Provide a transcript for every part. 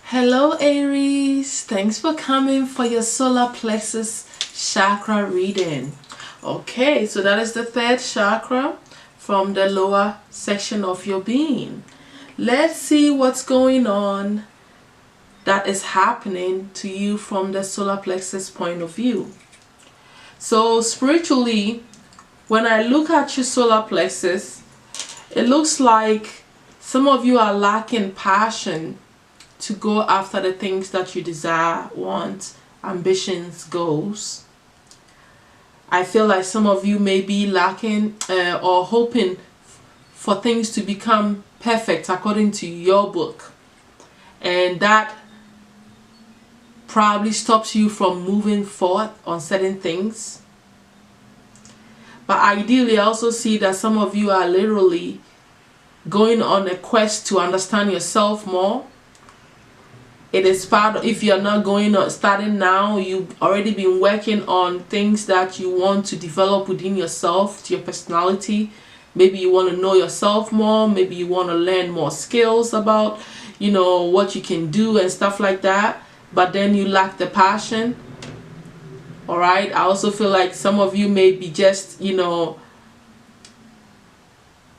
Hello Aries, thanks for coming for your solar plexus chakra reading. Okay, so that is the third chakra from the lower section of your being. Let's see what's going on that is happening to you from the solar plexus point of view. So spiritually, when I look at your solar plexus, it looks like some of you are lacking passion to go after the things that you desire, want, ambitions, goals. I feel like some of you may be lacking or hoping for things to become perfect according to your book, and that probably stops you from moving forward on certain things. But ideally, I also see that some of you are literally going on a quest to understand yourself more. It is part of, if you're not going or starting now, you've already been working on things that you want to develop within yourself, to your personality. Maybe you want to know yourself more. Maybe you want to learn more skills about, what you can do and stuff like that. But then you lack the passion. All right. I also feel like some of you may be just,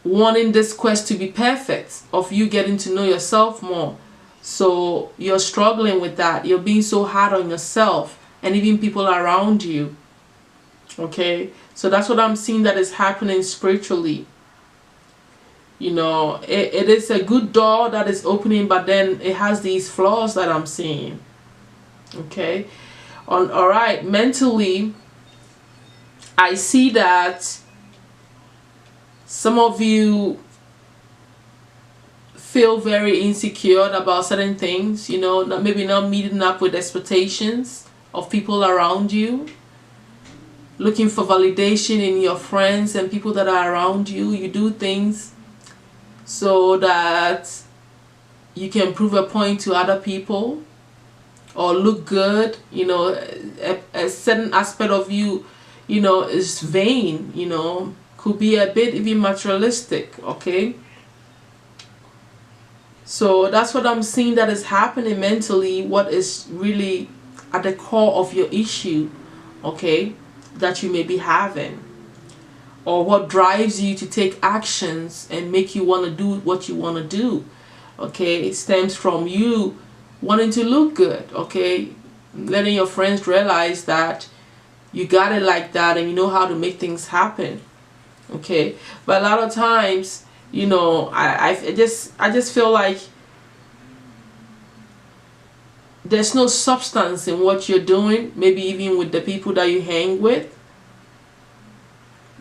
wanting this quest to be perfect, of you getting to know yourself more. So you're struggling with that. You're being so hard on yourself and even people around you. Okay, so that's what I'm seeing that is happening spiritually. It is a good door that is opening, but then it has these flaws that I'm seeing. Okay, all right, mentally, I see that some of you feel very insecure about certain things, maybe not meeting up with expectations of people around you, looking for validation in your friends and people that are around you. You do things so that you can prove a point to other people or look good. A certain aspect of you, is vain, could be a bit even materialistic. Okay, so that's what I'm seeing that is happening mentally, what is really at the core of your issue, okay, that you may be having, or what drives you to take actions and make you want to do what you want to do. Okay, it stems from you wanting to look good, okay, letting your friends realize that you got it like that and you know how to make things happen. Okay, but a lot of times, I just feel like there's no substance in what you're doing. Maybe even with the people that you hang with,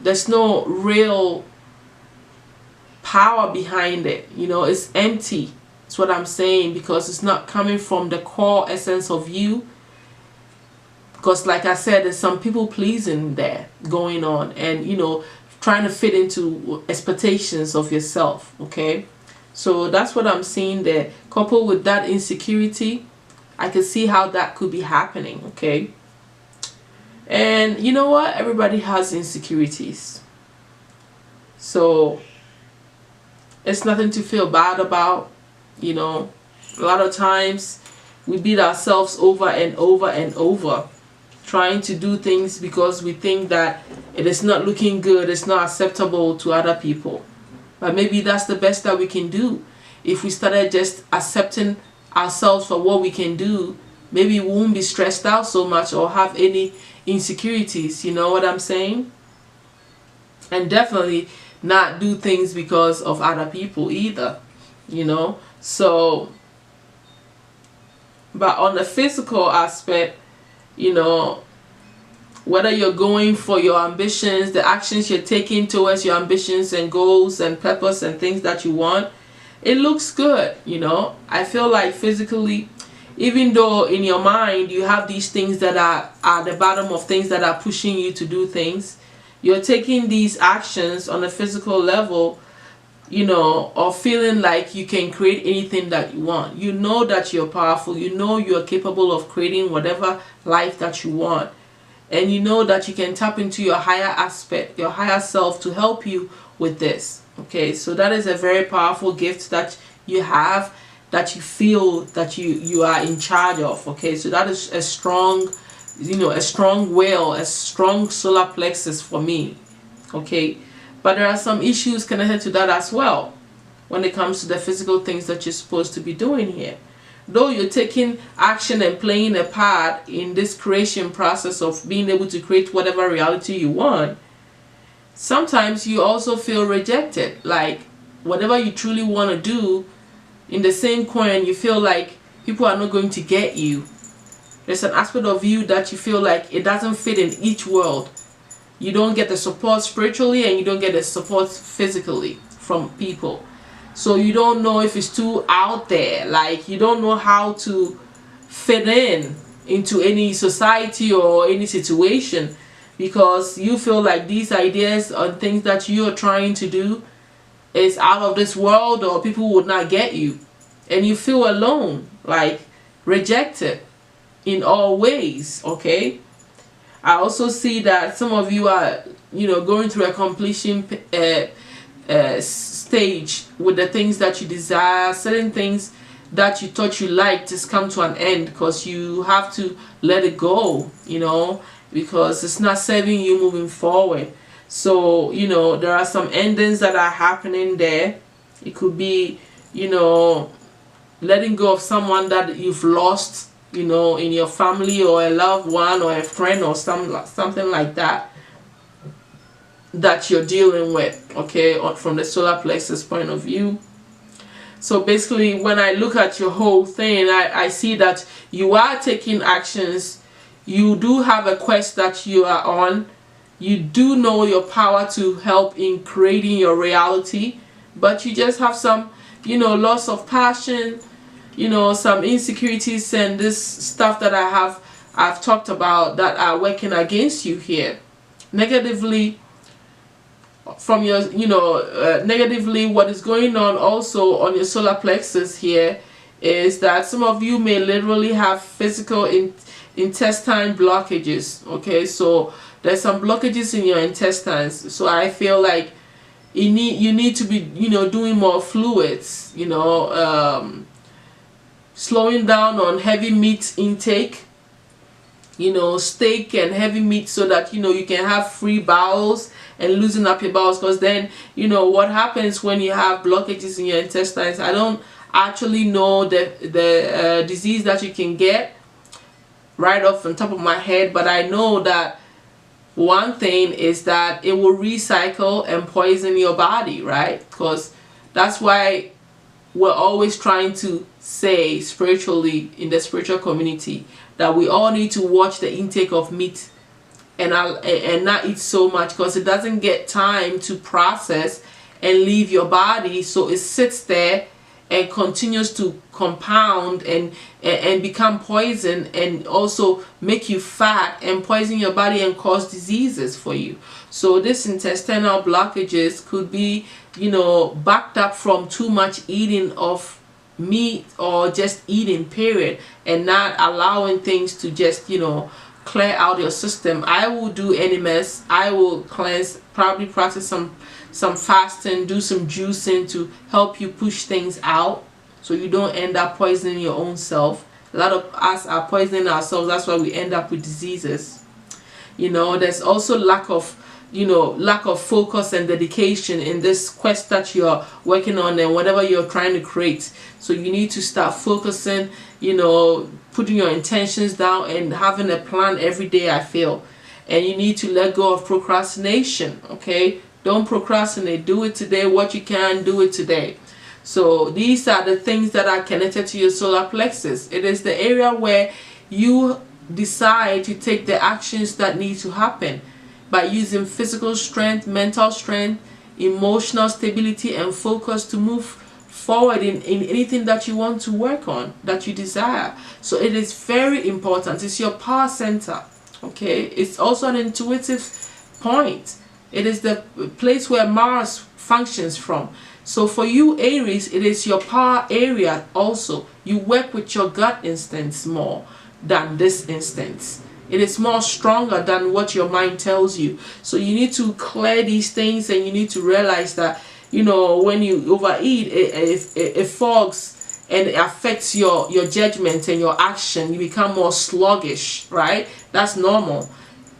there's no real power behind it. It's empty. That's what I'm saying, because it's not coming from the core essence of you. Because like I said, there's some people pleasing there going on, and trying to fit into expectations of yourself. Okay, so that's what I'm seeing there. Coupled with that insecurity, I can see how that could be happening. Okay, and you know what, everybody has insecurities, so it's nothing to feel bad about. A lot of times we beat ourselves over and over and over, trying to do things because we think that it is not looking good, it's not acceptable to other people. But maybe that's the best that we can do. If we started just accepting ourselves for what we can do, maybe we won't be stressed out so much or have any insecurities. You know what I'm saying? And definitely not do things because of other people either. So, but on the physical aspect, whether you're going for your ambitions, the actions you're taking towards your ambitions and goals and purpose and things that you want, it looks good. I feel like physically, even though in your mind you have these things that are at the bottom of things that are pushing you to do things, you're taking these actions on a physical level, or feeling like you can create anything that you want. You know that you're powerful. You're capable of creating whatever life that you want. And you know that you can tap into your higher aspect, your higher self, to help you with this. Okay, so that is a very powerful gift that you have, that you feel that you are in charge of. Okay, so that is a strong, a strong will, a strong solar plexus for me. Okay, but there are some issues connected to that as well when it comes to the physical things that you're supposed to be doing here. Though you're taking action and playing a part in this creation process of being able to create whatever reality you want, sometimes you also feel rejected. Like whatever you truly want to do, in the same coin, you feel like people are not going to get you. There's an aspect of you that you feel like it doesn't fit in each world. You don't get the support spiritually and you don't get the support physically from people. So you don't know if it's too out there. Like you don't know how to fit in into any society or any situation, because you feel like these ideas or things that you are trying to do is out of this world, or people would not get you, and you feel alone, like rejected in all ways. Okay, I also see that some of you are going through a completion stage with the things that you desire. Certain things that you thought you liked just come to an end because you have to let it go, because it's not serving you moving forward. So there are some endings that are happening there. It could be letting go of someone that you've lost in your family, or a loved one, or a friend, or something like that you're dealing with, okay, from the solar plexus point of view. So basically, when I look at your whole thing, I see that you are taking actions. You do have a quest that you are on. You do know your power to help in creating your reality, but you just have some loss of passion, some insecurities, and this stuff that I've talked about that are working against you here negatively. From your negatively, what is going on also on your solar plexus here is that some of you may literally have physical intestine blockages. Okay, so there's some blockages in your intestines. So I feel like you need to be doing more fluids, slowing down on heavy meat intake, steak and heavy meat, so that you can have free bowels and loosen up your bowels. Because then what happens when you have blockages in your intestines, I don't actually know the disease that you can get right off on top of my head, but I know that one thing is that it will recycle and poison your body, right? Because that's why we're always trying to say spiritually in the spiritual community that we all need to watch the intake of meat and not eat so much, because it doesn't get time to process and leave your body, so it sits there and continues to compound and become poison, and also make you fat and poison your body and cause diseases for you. So this intestinal blockages could be backed up from too much eating of meat, or just eating period, and not allowing things to just clear out your system. I will do NMS, I will cleanse, probably practice some fasting, do some juicing to help you push things out so you don't end up poisoning your own self. A lot of us are poisoning ourselves. That's why we end up with diseases. There's also lack of focus and dedication in this quest that you're working on and whatever you're trying to create. So you need to start focusing, putting your intentions down and having a plan every day, I feel. And you need to let go of procrastination, okay? Don't procrastinate. Do it today. What you can, do it today. So these are the things that are connected to your solar plexus. It is the area where you decide to take the actions that need to happen by using physical strength, mental strength, emotional stability, and focus to move forward in anything that you want to work on, that you desire. So it is very important. It's your power center, okay? It's also an intuitive point. It is the place where Mars functions from. So for you, Aries, it is your power area also. You work with your gut instincts more than this instance. It is more stronger than what your mind tells you. So you need to clear these things, and you need to realize that when you overeat, it fogs and it affects your judgment and your action. You become more sluggish, right? That's normal.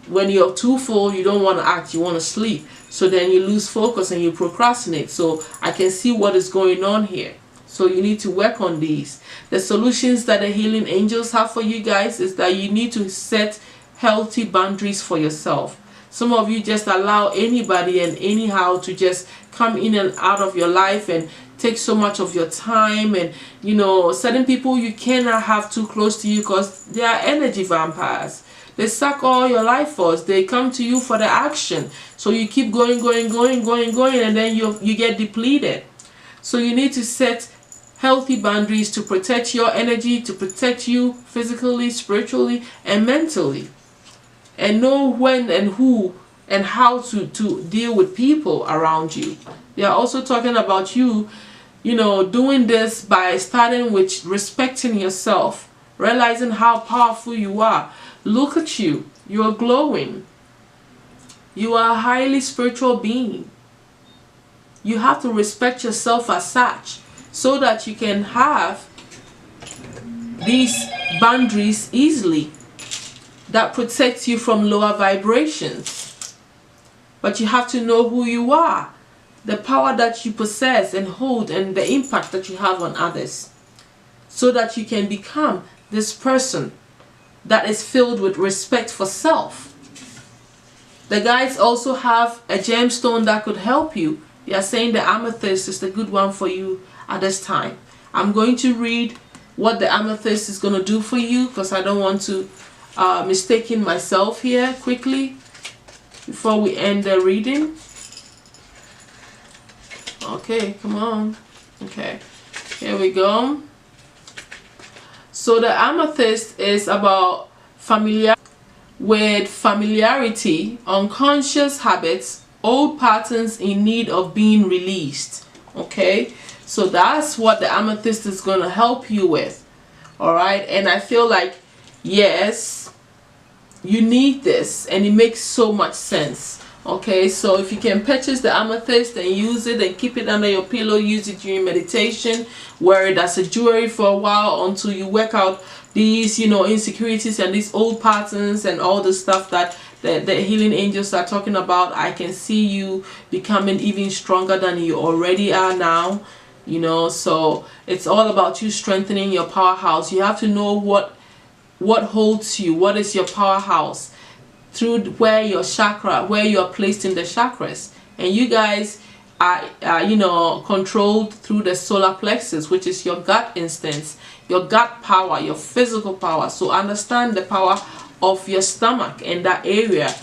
When you're too full, you don't want to act, you want to sleep. So then you lose focus and you procrastinate. So I can see what is going on here. So you need to work on these. The solutions that the healing angels have for you guys is that you need to set healthy boundaries for yourself. Some of you just allow anybody and anyhow to just come in and out of your life and take so much of your time. And you know, certain people you cannot have too close to you because they are energy vampires. They suck all your life force. They come to you for the action. So you keep going, and then you get depleted. So you need to set healthy boundaries to protect your energy, to protect you physically, spiritually, and mentally. And know when and who and how to deal with people around you. They are also talking about you, you know, doing this by starting with respecting yourself, realizing how powerful you are. Look at you. You are glowing. You are a highly spiritual being. You have to respect yourself as such so that you can have these boundaries easily that protects you from lower vibrations. But you have to know who you are, the power that you possess and hold, and the impact that you have on others, so that you can become this person that is filled with respect for self. The guides also have a gemstone that could help you. They are saying the amethyst is the good one for you at this time. I'm going to read what the amethyst is going to do for you because I don't want to mistake myself here quickly before we end the reading. Okay, come on. Okay, here we go. So the amethyst is about familiarity, unconscious habits, old patterns in need of being released. Okay, so that's what the amethyst is going to help you with. All right, and I feel like, yes, you need this, and it makes so much sense. Okay, so if you can purchase the amethyst and use it and keep it under your pillow, use it during meditation, wear it as a jewelry for a while until you work out these, you know, insecurities and these old patterns and all the stuff that the healing angels are talking about. I can see you becoming even stronger than you already are now, you know. So it's all about you strengthening your powerhouse. You have to know what holds you, what is your powerhouse, through where your chakra, where you are placed in the chakras. And you guys are you know, controlled through the solar plexus, which is your gut instincts, your gut power, your physical power. So understand the power of your stomach in that area,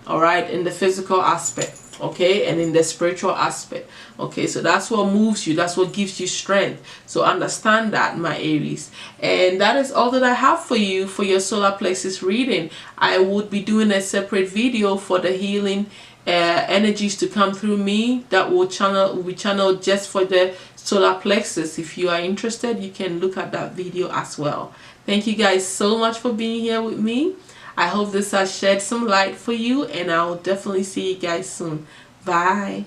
all right, in the physical aspect, okay, and in the spiritual aspect. Okay, so that's what moves you, that's what gives you strength. So understand that, my Aries. And that is all that I have for you for your solar plexus reading. I would be doing a separate video for the healing energies to come through me that will be channeled just for the solar plexus. If you are interested, you can look at that video as well. Thank you guys so much for being here with me. I hope this has shed some light for you, and I will definitely see you guys soon. Bye.